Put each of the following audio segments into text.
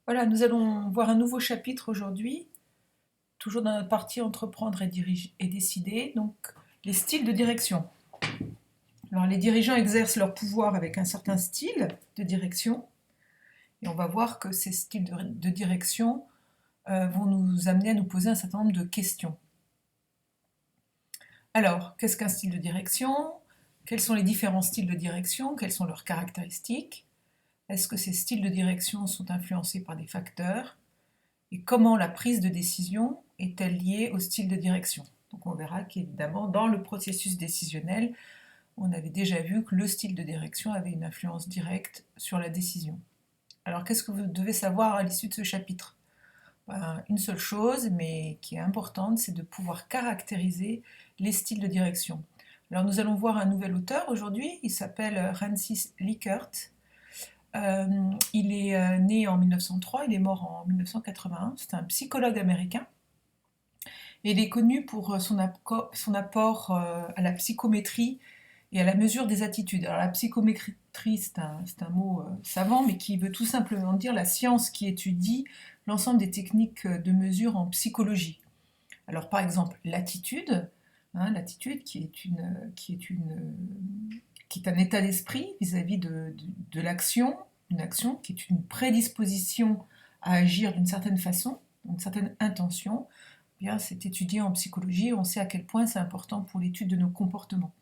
Voilà, nous allons voir un nouveau chapitre aujourd'hui, toujours dans la partie entreprendre et décider, donc les styles de direction. Alors les dirigeants exercent leur pouvoir avec un certain style de direction, et on va voir que ces styles de direction vont nous amener à nous poser un certain nombre de questions. Alors, qu'est-ce qu'un style de direction? Quels sont les différents styles de direction? Quelles sont leurs caractéristiques? Est-ce que ces styles de direction sont influencés par des facteurs? Et comment la prise de décision est-elle liée au style de direction? Donc on verra qu'évidemment, dans le processus décisionnel, on avait déjà vu que le style de direction avait une influence directe sur la décision. Alors qu'est-ce que vous devez savoir à l'issue de ce chapitre? Une seule chose, mais qui est importante, c'est de pouvoir caractériser les styles de direction. Alors nous allons voir un nouvel auteur aujourd'hui, il s'appelle Francis Likert. Il est né en 1903, il est mort en 1981, c'est un psychologue américain. Et il est connu pour son apport à la psychométrie et à la mesure des attitudes. Alors la psychométrie, c'est un mot savant, mais qui veut tout simplement dire la science qui étudie l'ensemble des techniques de mesure en psychologie. Alors par exemple, l'attitude, l'attitude qui est un état d'esprit vis-à-vis de l'action, une action qui est une prédisposition à agir d'une certaine façon, une certaine intention. Bien, c'est étudié en psychologie, on sait à quel point c'est important pour l'étude de nos comportements.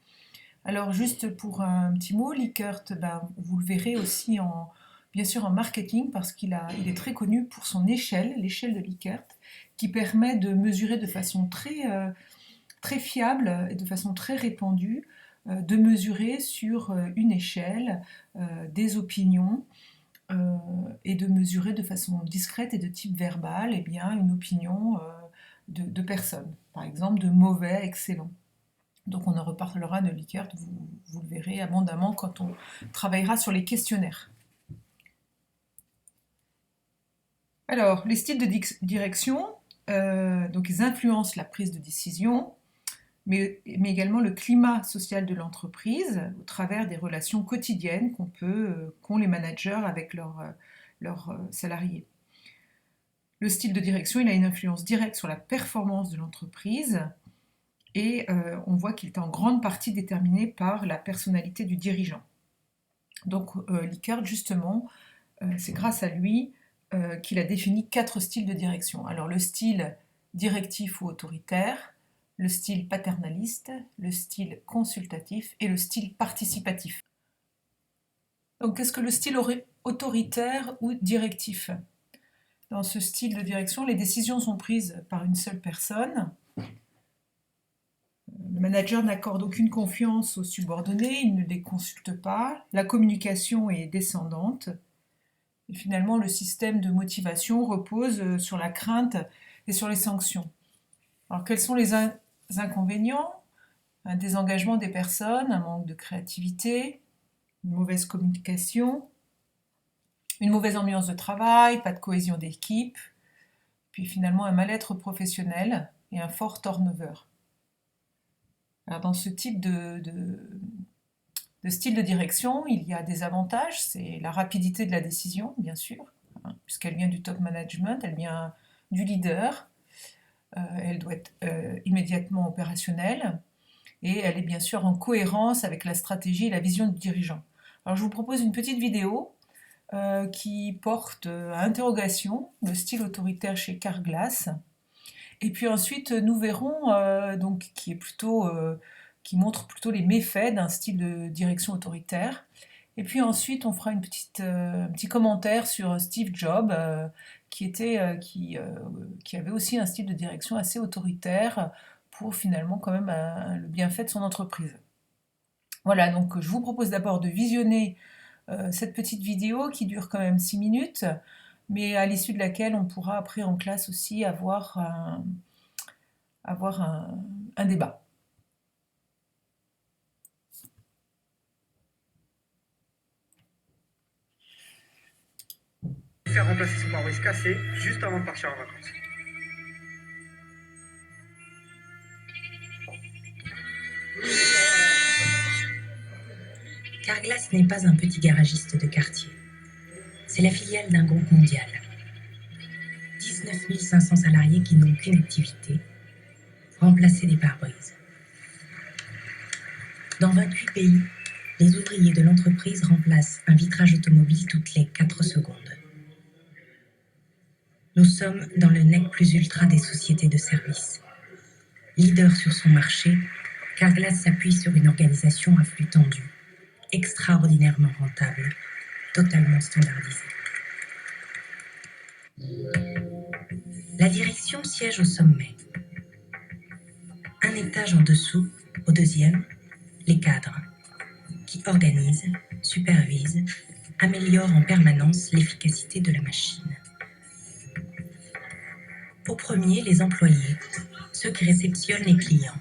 Alors juste pour un petit mot, Likert, vous le verrez aussi bien sûr en marketing, parce il est très connu pour son l'échelle de Likert, qui permet de mesurer de façon très fiable et de façon très répandue, de mesurer sur une échelle des opinions et de mesurer de façon discrète et de type verbal une opinion de personnes, par exemple de mauvais, excellent. Donc on en reparlera de Likert, vous le verrez abondamment quand on travaillera sur les questionnaires. Alors, les styles de direction, donc ils influencent la prise de décision, mais également le climat social de l'entreprise au travers des relations quotidiennes qu'ont les managers avec leurs salariés. Le style de direction, il a une influence directe sur la performance de l'entreprise et on voit qu'il est en grande partie déterminé par la personnalité du dirigeant. Donc Likert, justement, c'est grâce à lui qu'il a défini 4 styles de direction. Alors le style directif ou autoritaire, le style paternaliste, le style consultatif et le style participatif. Donc qu'est-ce que le style autoritaire ou directif? Dans ce style de direction, les décisions sont prises par une seule personne. Le manager n'accorde aucune confiance aux subordonnés, il ne les consulte pas, la communication est descendante. Et finalement, le système de motivation repose sur la crainte et sur les sanctions. Alors quels sont les inconvénients? Un désengagement des personnes, un manque de créativité, une mauvaise communication, une mauvaise ambiance de travail, pas de cohésion d'équipe, puis finalement un mal-être professionnel et un fort turnover. Alors dans ce type de style de direction, il y a des avantages, c'est la rapidité de la décision, bien sûr, puisqu'elle vient du top management, elle vient du leader, elle doit être immédiatement opérationnelle, et elle est bien sûr en cohérence avec la stratégie et la vision du dirigeant. Alors je vous propose une petite vidéo qui porte à interrogation le style autoritaire chez Carglass. Et puis ensuite, nous verrons qui montre plutôt les méfaits d'un style de direction autoritaire. Et puis ensuite, on fera un petit commentaire sur Steve Jobs, qui avait aussi un style de direction assez autoritaire pour finalement quand même le bienfait de son entreprise. Voilà, donc je vous propose d'abord de visionner cette petite vidéo qui dure quand même 6 minutes, mais à l'issue de laquelle on pourra après en classe aussi avoir un débat. Faire remplacer son pare-brise cassé juste avant de partir en vacances. Carglass n'est pas un petit garagiste de quartier. C'est la filiale d'un groupe mondial. 19 500 salariés qui n'ont aucune activité, remplacer des pare-brises. Dans 28 pays, les ouvriers de l'entreprise remplacent un vitrage automobile toutes les 4 secondes. Nous sommes dans le nec plus ultra des sociétés de services. Leader sur son marché, Carglass s'appuie sur une organisation à flux tendu, extraordinairement rentable, totalement standardisée. La direction siège au sommet. Un étage en dessous, au deuxième, les cadres, qui organisent, supervisent, améliorent en permanence l'efficacité de la machine. Au premier, les employés, ceux qui réceptionnent les clients.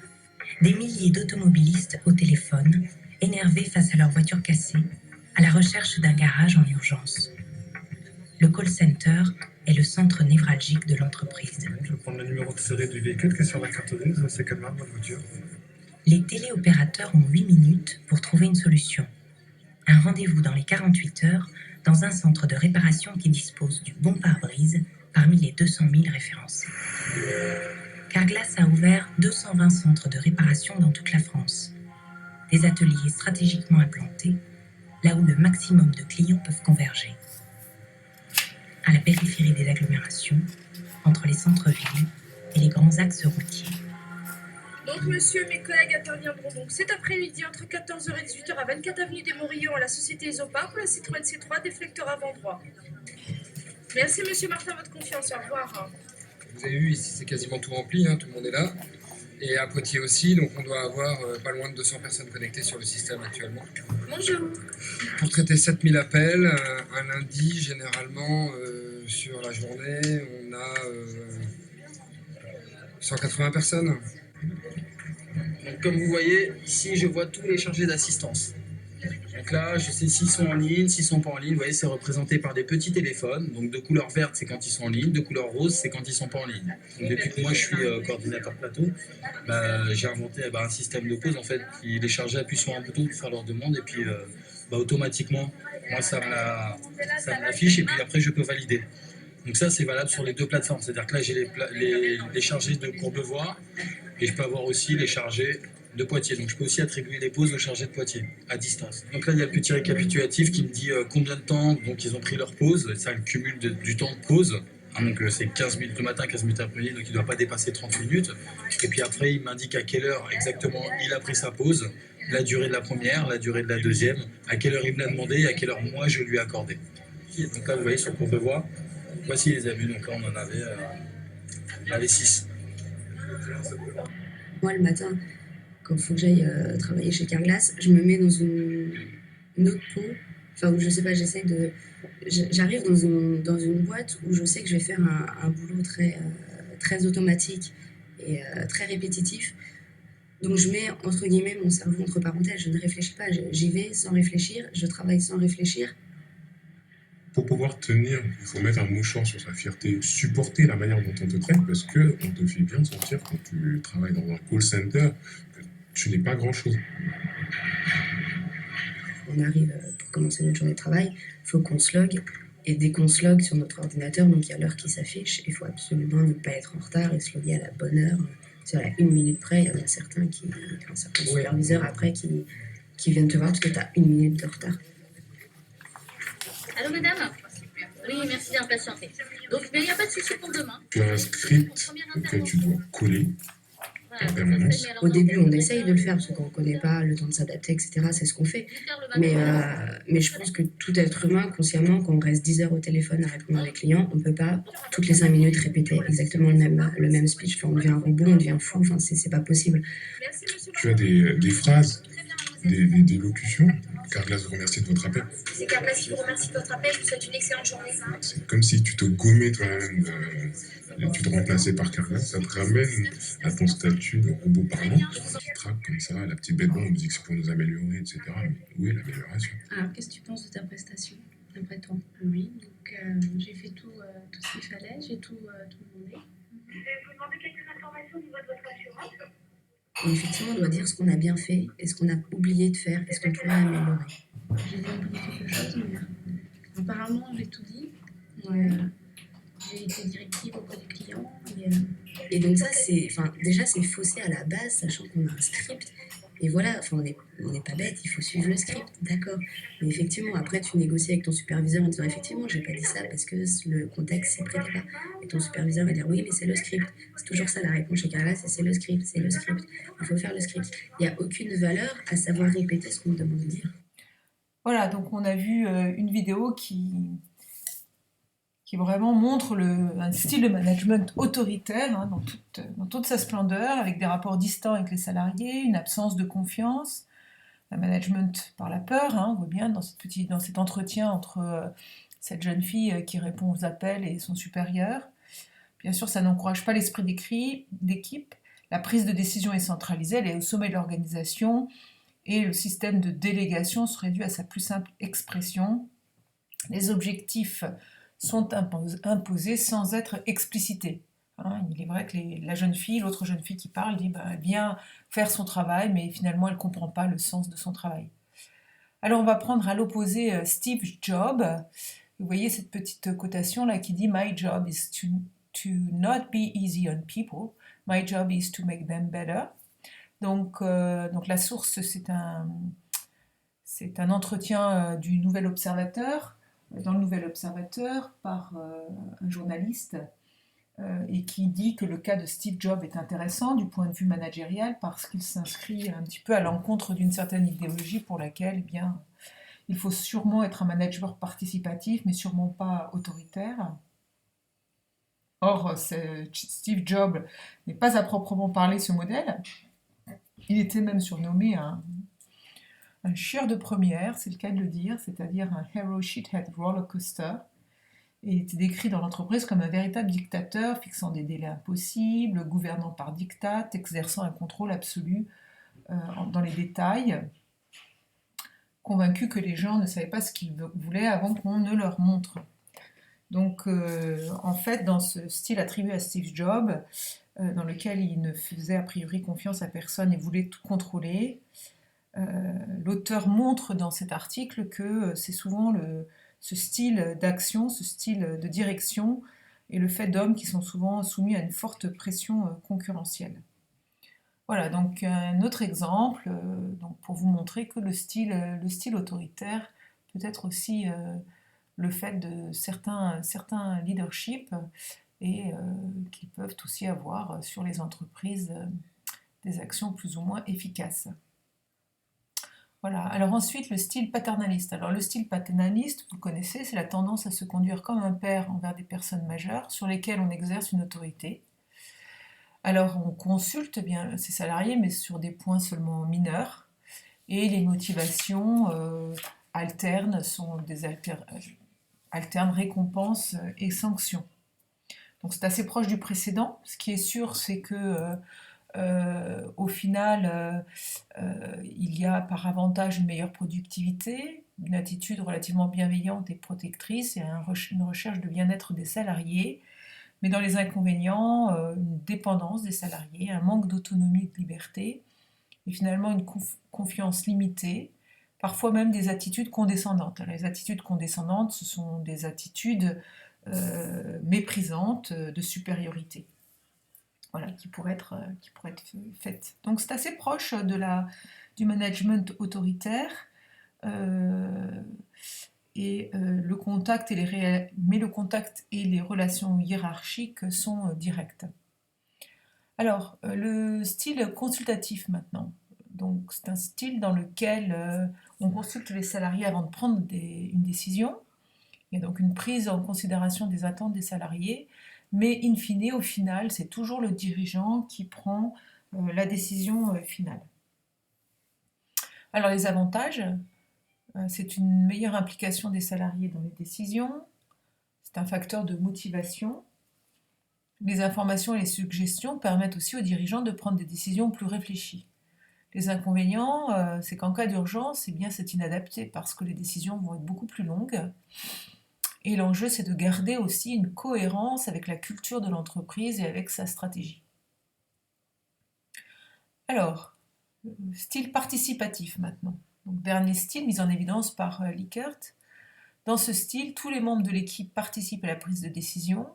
Des milliers d'automobilistes au téléphone, énervés face à leur voiture cassée, à la recherche d'un garage en urgence. Le call center est le centre névralgique de l'entreprise. Je vais prendre le numéro de série du véhicule qui est sur la carte grise. C'est quelle marque votre voiture? Les téléopérateurs ont 8 minutes pour trouver une solution. Un rendez-vous dans les 48 heures dans un centre de réparation qui dispose du bon pare-brise parmi les 200 000 référencés. Carglass a ouvert 220 centres de réparation dans toute la France. Des ateliers stratégiquement implantés, là où le maximum de clients peuvent converger. À la périphérie des agglomérations, entre les centres-villes et les grands axes routiers. Donc, monsieur, mes collègues interviendront donc cet après-midi entre 14h et 18h à 24 avenue des Morillons à la société Isopar pour la Citroën C3 déflecteur avant droit. Merci, monsieur Martin, votre confiance. Au revoir. Vous avez vu, ici, c'est quasiment tout rempli, tout le monde est là. Et à Poitiers aussi, donc on doit avoir pas loin de 200 personnes connectées sur le système actuellement. Bonjour. Pour traiter 7000 appels, un lundi, généralement, sur la journée, on a 180 personnes. Donc, comme vous voyez, ici, je vois tous les chargés d'assistance. Donc là, je sais s'ils sont en ligne, s'ils sont pas en ligne. Vous voyez, c'est représenté par des petits téléphones. Donc de couleur verte, c'est quand ils sont en ligne. De couleur rose, c'est quand ils sont pas en ligne. Donc, depuis que moi, je suis coordinateur plateau, j'ai inventé un système de pause, en fait, qui les chargés appuient sur un bouton pour faire leur demande. Et puis, automatiquement, moi, ça me l'affiche. Et puis après, je peux valider. Donc ça, c'est valable sur les deux plateformes. C'est-à-dire que là, j'ai les chargés de Courbevoie et je peux avoir aussi les chargés de Poitiers. Donc je peux aussi attribuer les pauses aux chargés de Poitiers à distance. Donc là, il y a le petit récapitulatif qui me dit combien de temps donc ils ont pris leur pause. Ça, le cumul du temps de pause. Donc c'est 15 minutes le matin, 15 minutes après-midi, donc il ne doit pas dépasser 30 minutes. Et puis après, il m'indique à quelle heure exactement il a pris sa pause, la durée de la première, la durée de la deuxième, à quelle heure il me l'a demandé et à quelle heure moi je lui ai accordé. Donc là, vous voyez sur Courbevoie, voici les abus. Donc là, on en avait 6. Moi, le matin, quand il faut que j'aille travailler chez Carglass, je me mets dans une autre peau. Enfin, je sais pas, j'arrive dans une boîte où je sais que je vais faire un boulot très automatique et très répétitif. Donc, je mets, entre guillemets, mon cerveau entre parenthèses. Je ne réfléchis pas. J'y vais sans réfléchir. Je travaille sans réfléchir. Pour pouvoir tenir, il faut mettre un mouchoir sur sa fierté, supporter la manière dont on te traite, parce qu'on te fait bien sentir quand tu travailles dans un call center que tu n'es pas grand-chose. On arrive pour commencer notre journée de travail, il faut qu'on se logue, et dès qu'on se logue sur notre ordinateur, donc il y a l'heure qui s'affiche, il faut absolument ne pas être en retard et se loguer à la bonne heure. C'est à la 1 minute près, il y en a certains superviseurs après qui viennent te voir parce que tu as 1 minute de retard. Allô, madame? Oui, merci bien patienter. Donc, il n'y a pas de souci pour demain. Tu as un script auquel tu dois coller en permanence. Au début, on essaye de le faire parce qu'on ne connaît pas le temps de s'adapter, etc. C'est ce qu'on fait. Mais je pense que tout être humain, consciemment, quand on reste 10 heures au téléphone à répondre à des clients, on ne peut pas toutes les 5 minutes répéter exactement le même speech. Enfin, on devient un robot, on devient fou. Enfin, c'est pas possible. Tu as des phrases, des locutions. Carglass vous remercie de votre appel. C'est Carglass qui vous remercie de votre appel. Je vous souhaite une excellente journée. C'est comme si tu te gommais toi-même, tu te remplaçais par Carglass. Ça te ramène à ton statut de robot parlant. Qui traque comme ça, la petite bête bombe, on dit que c'est pour nous améliorer, etc. Mais où est l'amélioration? Alors, qu'est-ce que tu penses de ta prestation, d'après toi? Oui, donc j'ai fait tout ce qu'il fallait, j'ai tout demandé. Je vais vous demander quelques informations au niveau de votre assurance. Et effectivement, on doit dire ce qu'on a bien fait et ce qu'on a oublié de faire et ce qu'on pourrait améliorer. J'ai oublié quelque chose, mais apparemment j'ai tout dit. j'ai été directive auprès des clients. Et donc ça, déjà, c'est faussé à la base, sachant qu'on a un script. Et voilà, on n'est pas bête, il faut suivre le script, d'accord. Mais effectivement, après, tu négocies avec ton superviseur en disant, effectivement, j'ai pas dit ça parce que le contexte s'y prêtait pas. Et ton superviseur va dire, oui, mais c'est le script. C'est toujours ça la réponse chez Carla, c'est le script, c'est le script. Il faut faire le script. Il n'y a aucune valeur à savoir répéter ce qu'on me demande de dire. Voilà, donc on a vu une vidéo qui vraiment montre un style de management autoritaire hein, dans toute sa splendeur, avec des rapports distants avec les salariés, une absence de confiance, un management par la peur, hein, on voit bien dans cet entretien entre cette jeune fille qui répond aux appels et son supérieur. Bien sûr, ça n'encourage pas l'esprit d'équipe, la prise de décision est centralisée, elle est au sommet de l'organisation, et le système de délégation se réduit à sa plus simple expression. Les objectifs sont imposés sans être explicités. Hein, il est vrai que l'autre jeune fille qui parle dit elle vient faire son travail, mais finalement elle ne comprend pas le sens de son travail. Alors on va prendre à l'opposé Steve Jobs. Vous voyez cette petite cotation là qui dit My job is to not be easy on people. My job is to make them better. Donc la source, c'est un entretien du Nouvel Observateur, dans le Nouvel Observateur, par un journaliste, et qui dit que le cas de Steve Jobs est intéressant du point de vue managérial parce qu'il s'inscrit un petit peu à l'encontre d'une certaine idéologie pour laquelle, eh bien, il faut sûrement être un manager participatif, mais sûrement pas autoritaire. Or, Steve Jobs n'est pas à proprement parler ce modèle. Il était même surnommé un chieur de première, c'est le cas de le dire, c'est-à-dire un hero shithead roller coaster. Et il était décrit dans l'entreprise comme un véritable dictateur, fixant des délais impossibles, gouvernant par diktat, exerçant un contrôle absolu dans les détails, convaincu que les gens ne savaient pas ce qu'ils voulaient avant qu'on ne leur montre. Donc, en fait, dans ce style attribué à Steve Jobs, dans lequel il ne faisait a priori confiance à personne et voulait tout contrôler, l'auteur montre dans cet article que c'est souvent ce style d'action, ce style de direction et le fait d'hommes qui sont souvent soumis à une forte pression concurrentielle. Voilà, donc un autre exemple donc pour vous montrer que le style autoritaire peut être aussi le fait de certains leaderships et qui peuvent aussi avoir sur les entreprises des actions plus ou moins efficaces. Voilà. Alors ensuite, le style paternaliste. Alors le style paternaliste, vous le connaissez, c'est la tendance à se conduire comme un père envers des personnes majeures sur lesquelles on exerce une autorité. Alors on consulte bien ses salariés, mais sur des points seulement mineurs, et les motivations alternes sont alternent récompenses et sanctions. Donc c'est assez proche du précédent. Ce qui est sûr, c'est que au final, il y a par avantage une meilleure productivité, une attitude relativement bienveillante et protectrice et une recherche de bien-être des salariés, mais dans les inconvénients, une dépendance des salariés, un manque d'autonomie et de liberté, et finalement une confiance limitée, parfois même des attitudes condescendantes. Alors, les attitudes condescendantes, ce sont des attitudes méprisantes de supériorité. Voilà, qui pourraient être faites. Donc c'est assez proche du management autoritaire, le contact mais le contact et les relations hiérarchiques sont directes. Alors, le style consultatif maintenant. Donc c'est un style dans lequel on consulte les salariés avant de prendre une décision. Il y a donc une prise en considération des attentes des salariés, mais in fine, au final, c'est toujours le dirigeant qui prend la décision finale. Alors les avantages, c'est une meilleure implication des salariés dans les décisions, c'est un facteur de motivation. Les informations et les suggestions permettent aussi aux dirigeants de prendre des décisions plus réfléchies. Les inconvénients, c'est qu'en cas d'urgence, c'est inadapté parce que les décisions vont être beaucoup plus longues. Et l'enjeu, c'est de garder aussi une cohérence avec la culture de l'entreprise et avec sa stratégie. Alors, style participatif maintenant. Donc, dernier style mis en évidence par Likert. Dans ce style, tous les membres de l'équipe participent à la prise de décision.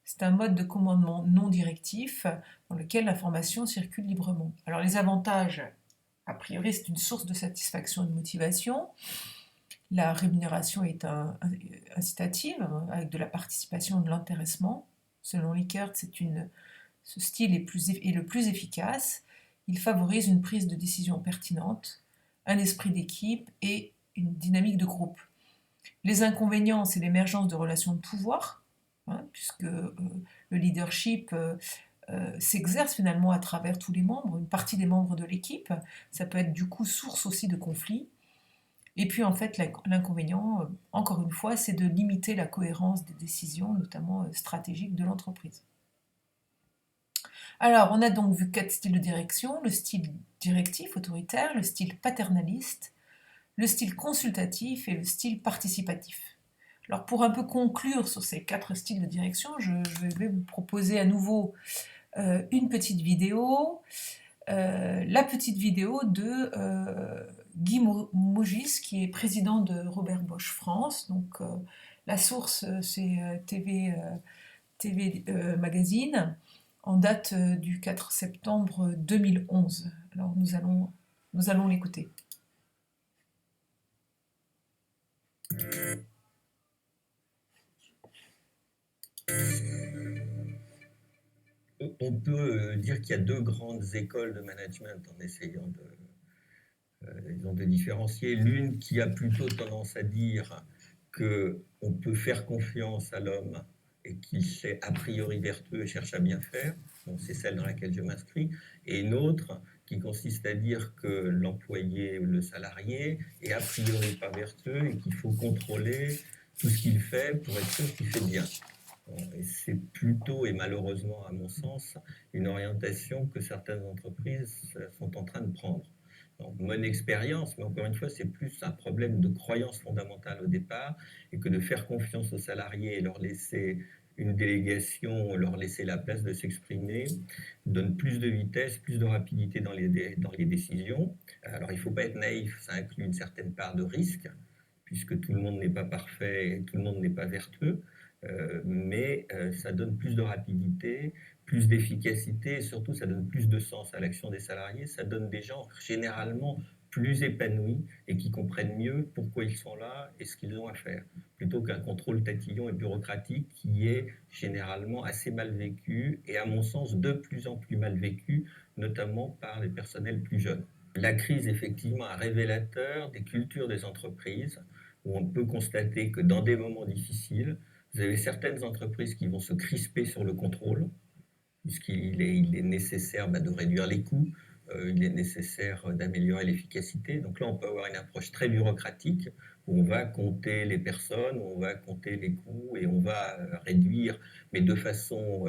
C'est un mode de commandement non directif dans lequel l'information circule librement. Alors les avantages, a priori, c'est une source de satisfaction et de motivation. La rémunération est incitative, avec de la participation et de l'intéressement. Selon Likert, ce style est le plus efficace. Il favorise une prise de décision pertinente, un esprit d'équipe et une dynamique de groupe. Les inconvénients, c'est l'émergence de relations de pouvoir, puisque le leadership s'exerce finalement à travers tous les membres, une partie des membres de l'équipe. Ça peut être du coup source aussi de conflits. Et puis en fait, l'inconvénient, encore une fois, c'est de limiter la cohérence des décisions, notamment stratégiques de l'entreprise. Alors, on a donc vu 4 styles de direction: le style directif, autoritaire, le style paternaliste, le style consultatif et le style participatif. Alors, pour un peu conclure sur ces 4 styles de direction, je vais vous proposer à nouveau une petite vidéo. La petite vidéo de Guy Mogis, qui est président de Robert Bosch France. Donc, la source, c'est TV Magazine, en date du 4 septembre 2011. Alors, nous allons l'écouter. On peut dire qu'il y a 2 grandes écoles de management en essayant de différencier. L'une qui a plutôt tendance à dire qu'on peut faire confiance à l'homme et qu'il est a priori vertueux et cherche à bien faire. Donc c'est celle dans laquelle je m'inscris. Et une autre qui consiste à dire que l'employé ou le salarié est a priori pas vertueux et qu'il faut contrôler tout ce qu'il fait pour être sûr qu'il fait bien. Et c'est plutôt, et malheureusement à mon sens, une orientation que certaines entreprises sont en train de prendre. Donc, mon expérience, mais encore une fois, c'est plus un problème de croyance fondamentale au départ, et que de faire confiance aux salariés et leur laisser une délégation, leur laisser la place de s'exprimer, donne plus de vitesse, plus de rapidité dans les décisions. Alors il ne faut pas être naïf, ça inclut une certaine part de risque, puisque tout le monde n'est pas parfait et tout le monde n'est pas vertueux. Mais ça donne plus de rapidité, plus d'efficacité et surtout ça donne plus de sens à l'action des salariés. Ça donne des gens généralement plus épanouis et qui comprennent mieux pourquoi ils sont là et ce qu'ils ont à faire, plutôt qu'un contrôle tatillon et bureaucratique qui est généralement assez mal vécu et à mon sens de plus en plus mal vécu, notamment par les personnels plus jeunes. La crise effectivement un révélateur des cultures des entreprises où on peut constater que dans des moments difficiles, vous avez certaines entreprises qui vont se crisper sur le contrôle, puisqu'il est nécessaire de réduire les coûts, il est nécessaire d'améliorer l'efficacité. Donc là, on peut avoir une approche très bureaucratique, où on va compter les personnes, où on va compter les coûts, et on va réduire, mais de façon,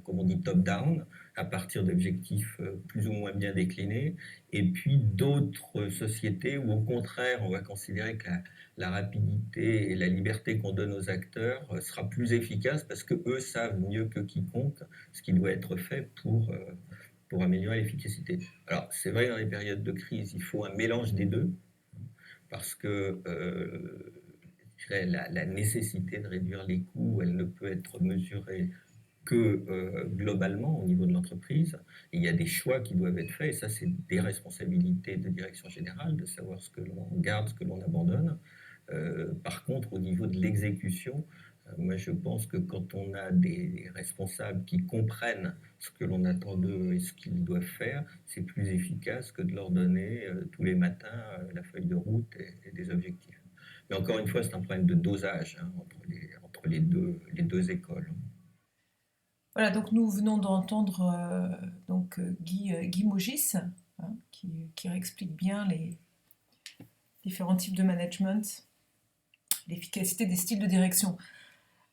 comme on dit, top-down, à partir d'objectifs plus ou moins bien déclinés. Et puis d'autres sociétés où, au contraire, on va considérer que la rapidité et la liberté qu'on donne aux acteurs sera plus efficace parce qu'eux savent mieux que quiconque ce qui doit être fait pour améliorer l'efficacité. Alors, c'est vrai, dans les périodes de crise, il faut un mélange des deux, parce que la nécessité de réduire les coûts, elle ne peut être mesurée que globalement au niveau de l'entreprise. Il y a des choix qui doivent être faits, et ça, c'est des responsabilités de direction générale, de savoir ce que l'on garde, ce que l'on abandonne. Par contre, au niveau de l'exécution, moi je pense que quand on a des responsables qui comprennent ce que l'on attend d'eux et ce qu'ils doivent faire, c'est plus efficace que de leur donner tous les matins la feuille de route et des objectifs. Mais encore une fois, c'est un problème de dosage entre les deux écoles. Voilà, donc nous venons d'entendre Guy Mogis, qui réexplique bien les différents types de management, l'efficacité des styles de direction.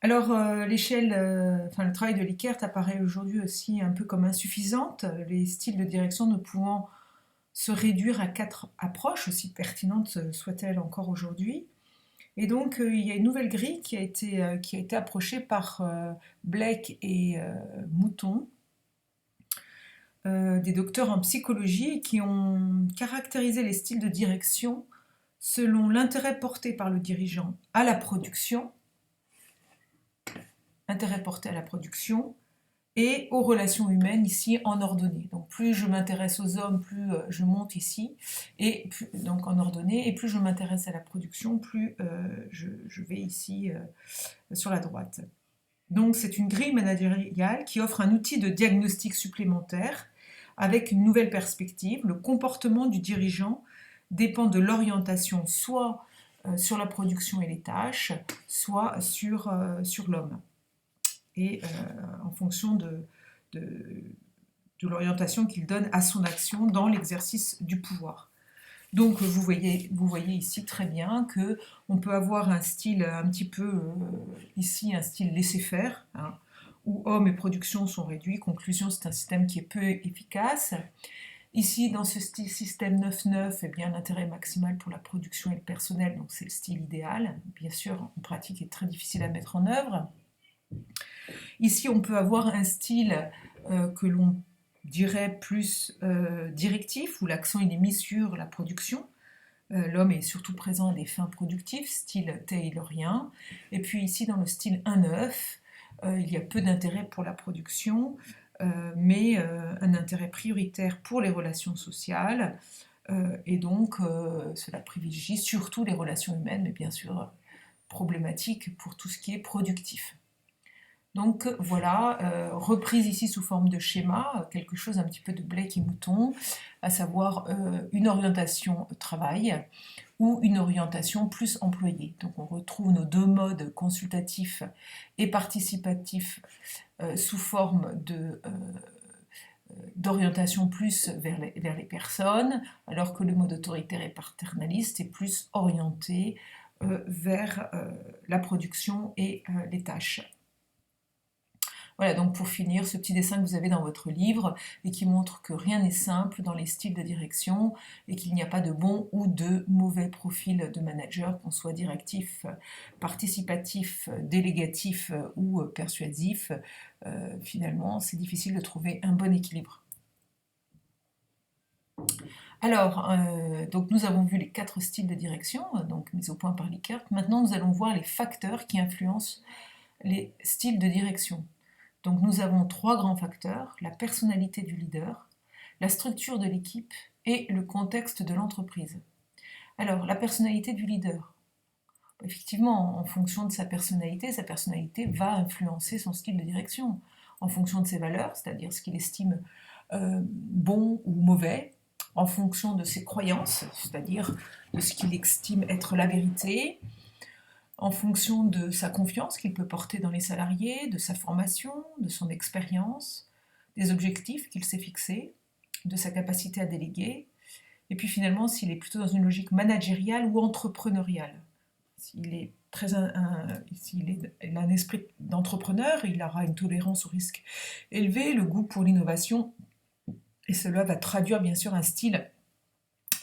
Alors, le travail de Likert apparaît aujourd'hui aussi un peu comme insuffisante, les styles de direction ne pouvant se réduire à 4 approches, aussi pertinentes soient-elles encore aujourd'hui. Et donc, il y a une nouvelle grille qui a été approchée par Blake et Mouton, des docteurs en psychologie, qui ont caractérisé les styles de direction selon l'intérêt porté par le dirigeant à la production, intérêt porté à la production et aux relations humaines ici en ordonnée. Donc plus je m'intéresse aux hommes, plus je monte ici, et donc en ordonnée, et plus je m'intéresse à la production, plus je vais ici sur la droite. Donc c'est une grille managériale qui offre un outil de diagnostic supplémentaire avec une nouvelle perspective. Le comportement du dirigeant dépend de l'orientation soit sur la production et les tâches, soit sur l'homme. Et en fonction de l'orientation qu'il donne à son action dans l'exercice du pouvoir. Donc vous voyez ici très bien qu'on peut avoir un style un petit peu, ici un style laisser-faire, hein, où hommes et production sont réduits. Conclusion, c'est un système qui est peu efficace. Ici, dans ce système 9-9, eh bien, l'intérêt maximal pour la production et le personnel, donc c'est le style idéal. Bien sûr, en pratique, il est très difficile à mettre en œuvre. Ici, on peut avoir un style que l'on dirait plus directif, où l'accent il est mis sur la production. L'homme est surtout présent à des fins productives, style taylorien. Et puis ici, dans le style 1-9, il y a peu d'intérêt pour la production, mais un intérêt prioritaire pour les relations sociales. Et donc, cela privilégie surtout les relations humaines, mais bien sûr problématique pour tout ce qui est productif. Donc voilà, reprise ici sous forme de schéma, quelque chose un petit peu de Blake et Mouton, à savoir une orientation travail ou une orientation plus employée. Donc on retrouve nos deux modes consultatifs et participatifs sous forme d'orientation plus vers les personnes, alors que le mode autoritaire et paternaliste est plus orienté vers la production et les tâches. Voilà, donc pour finir, ce petit dessin que vous avez dans votre livre et qui montre que rien n'est simple dans les styles de direction et qu'il n'y a pas de bon ou de mauvais profil de manager, qu'on soit directif, participatif, délégatif ou persuasif. Finalement, c'est difficile de trouver un bon équilibre. Alors, donc nous avons vu les 4 styles de direction, donc mis au point par Likert. Maintenant, nous allons voir les facteurs qui influencent les styles de direction. Donc nous avons 3 grands facteurs, la personnalité du leader, la structure de l'équipe et le contexte de l'entreprise. Alors, la personnalité du leader. Effectivement, en fonction de sa personnalité va influencer son style de direction. En fonction de ses valeurs, c'est-à-dire ce qu'il estime bon ou mauvais, en fonction de ses croyances, c'est-à-dire de ce qu'il estime être la vérité, en fonction de sa confiance qu'il peut porter dans les salariés, de sa formation, de son expérience, des objectifs qu'il s'est fixés, de sa capacité à déléguer, et puis finalement s'il est plutôt dans une logique managériale ou entrepreneuriale. S'il a un esprit d'entrepreneur, il aura une tolérance au risque élevé, le goût pour l'innovation, et cela va traduire bien sûr un style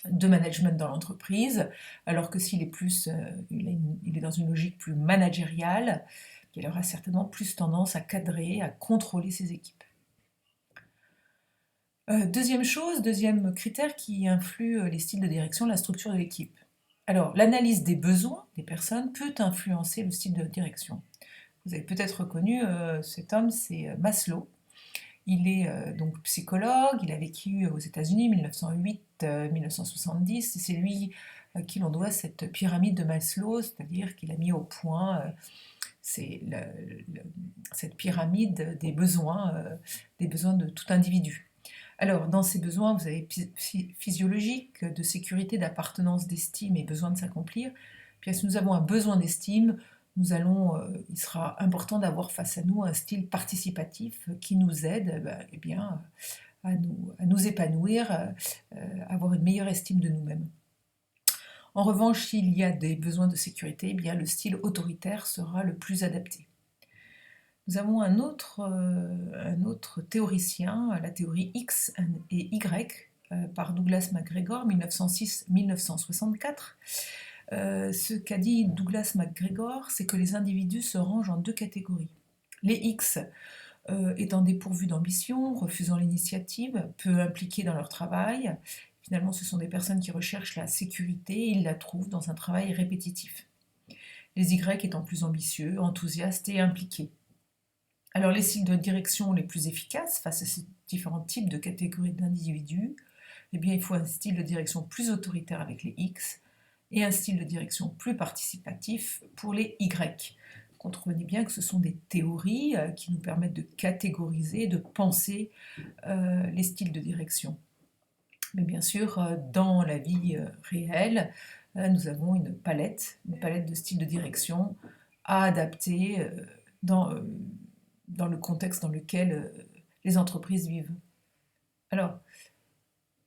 de management dans l'entreprise, alors que s'il est plus, il est dans une logique plus managériale, il aura certainement plus tendance à cadrer, à contrôler ses équipes. Deuxième critère qui influe les styles de direction, la structure de l'équipe. Alors, l'analyse des besoins des personnes peut influencer le style de direction. Vous avez peut-être reconnu cet homme, c'est Maslow. Il est donc psychologue, il a vécu aux États-Unis 1908-1970, et c'est lui à qui l'on doit cette pyramide de Maslow, c'est-à-dire qu'il a mis au point cette pyramide des besoins de tout individu. Alors, dans ces besoins, vous avez physiologique, de sécurité, d'appartenance, d'estime et besoin de s'accomplir. Puis si nous avons un besoin d'estime, il sera important d'avoir face à nous un style participatif qui nous aide à nous épanouir, à avoir une meilleure estime de nous-mêmes. En revanche, s'il y a des besoins de sécurité, le style autoritaire sera le plus adapté. Nous avons un autre théoricien, la théorie X et Y, par Douglas MacGregor, 1906-1964. Ce qu'a dit Douglas MacGregor, c'est que les individus se rangent en 2 catégories. Les X étant dépourvus d'ambition, refusant l'initiative, peu impliqués dans leur travail. Finalement, ce sont des personnes qui recherchent la sécurité et ils la trouvent dans un travail répétitif. Les Y étant plus ambitieux, enthousiastes et impliqués. Alors les styles de direction les plus efficaces face à ces différents types de catégories d'individus, eh bien il faut un style de direction plus autoritaire avec les X et un style de direction plus participatif pour les Y. Comprenez bien que ce sont des théories qui nous permettent de catégoriser, de penser les styles de direction. Mais bien sûr, dans la vie réelle, nous avons une palette de styles de direction à adapter dans le contexte dans lequel les entreprises vivent. Alors,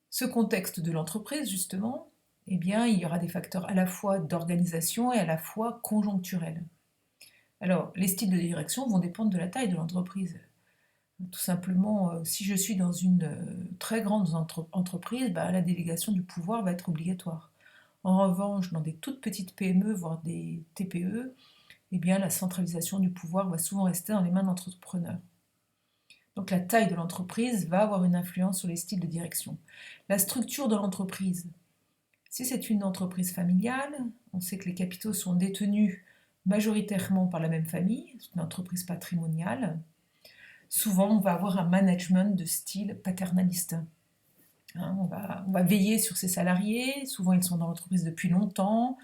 ce contexte de l'entreprise, justement, eh bien, il y aura des facteurs à la fois d'organisation et à la fois conjoncturels. Alors, les styles de direction vont dépendre de la taille de l'entreprise. Tout simplement, si je suis dans une très grande entreprise, la délégation du pouvoir va être obligatoire. En revanche, dans des toutes petites PME, voire des TPE, eh bien, la centralisation du pouvoir va souvent rester dans les mains d'entrepreneurs. Donc la taille de l'entreprise va avoir une influence sur les styles de direction. La structure de l'entreprise. Si c'est une entreprise familiale, on sait que les capitaux sont détenus majoritairement par la même famille, c'est une entreprise patrimoniale. Souvent, on va avoir un management de style paternaliste. On va veiller sur ses salariés, souvent ils sont dans l'entreprise depuis longtemps,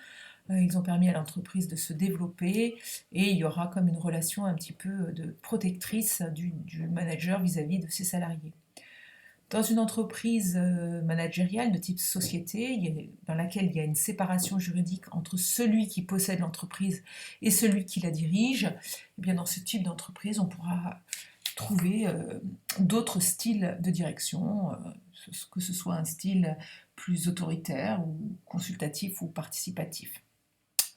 ils ont permis à l'entreprise de se développer et il y aura comme une relation un petit peu de protectrice du manager vis-à-vis de ses salariés. Dans une entreprise managériale de type société, dans laquelle il y a une séparation juridique entre celui qui possède l'entreprise et celui qui la dirige, eh bien dans ce type d'entreprise, on pourra trouver d'autres styles de direction, que ce soit un style plus autoritaire ou consultatif ou participatif.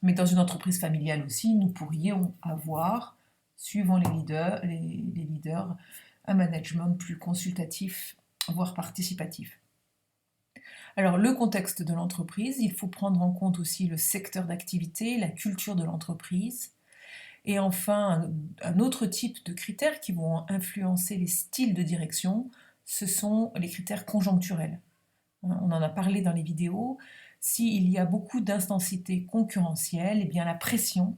Mais dans une entreprise familiale aussi, nous pourrions avoir, suivant les leaders, un management plus consultatif, voire participatif. Alors, le contexte de l'entreprise, il faut prendre en compte aussi le secteur d'activité, la culture de l'entreprise, et enfin, un autre type de critères qui vont influencer les styles de direction, ce sont les critères conjoncturels. On en a parlé dans les vidéos. S'il y a beaucoup d'intensité concurrentielle, eh bien la pression,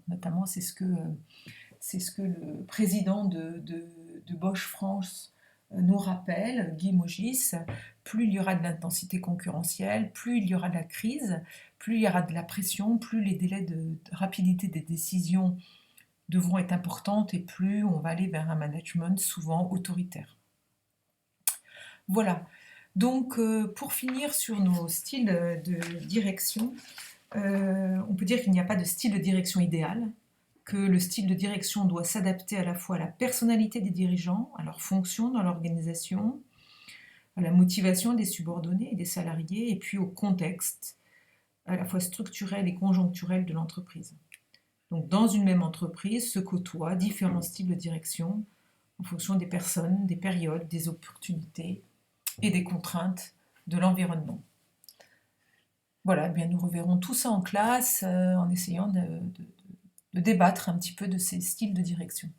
notamment c'est ce que le président de Bosch France nous rappelle, Guy Mogis, plus il y aura de l'intensité concurrentielle, plus il y aura de la crise, plus il y aura de la pression, plus les délais de rapidité des décisions devront être importantes et plus on va aller vers un management souvent autoritaire. Voilà. Donc, pour finir sur nos styles de direction, on peut dire qu'il n'y a pas de style de direction idéal, que le style de direction doit s'adapter à la fois à la personnalité des dirigeants, à leur fonction dans l'organisation, à la motivation des subordonnés et des salariés, et puis au contexte, à la fois structurel et conjoncturel de l'entreprise. Donc, dans une même entreprise se côtoient différents styles de direction en fonction des personnes, des périodes, des opportunités et des contraintes de l'environnement. Voilà, eh bien nous reverrons tout ça en classe en essayant de débattre un petit peu de ces styles de direction.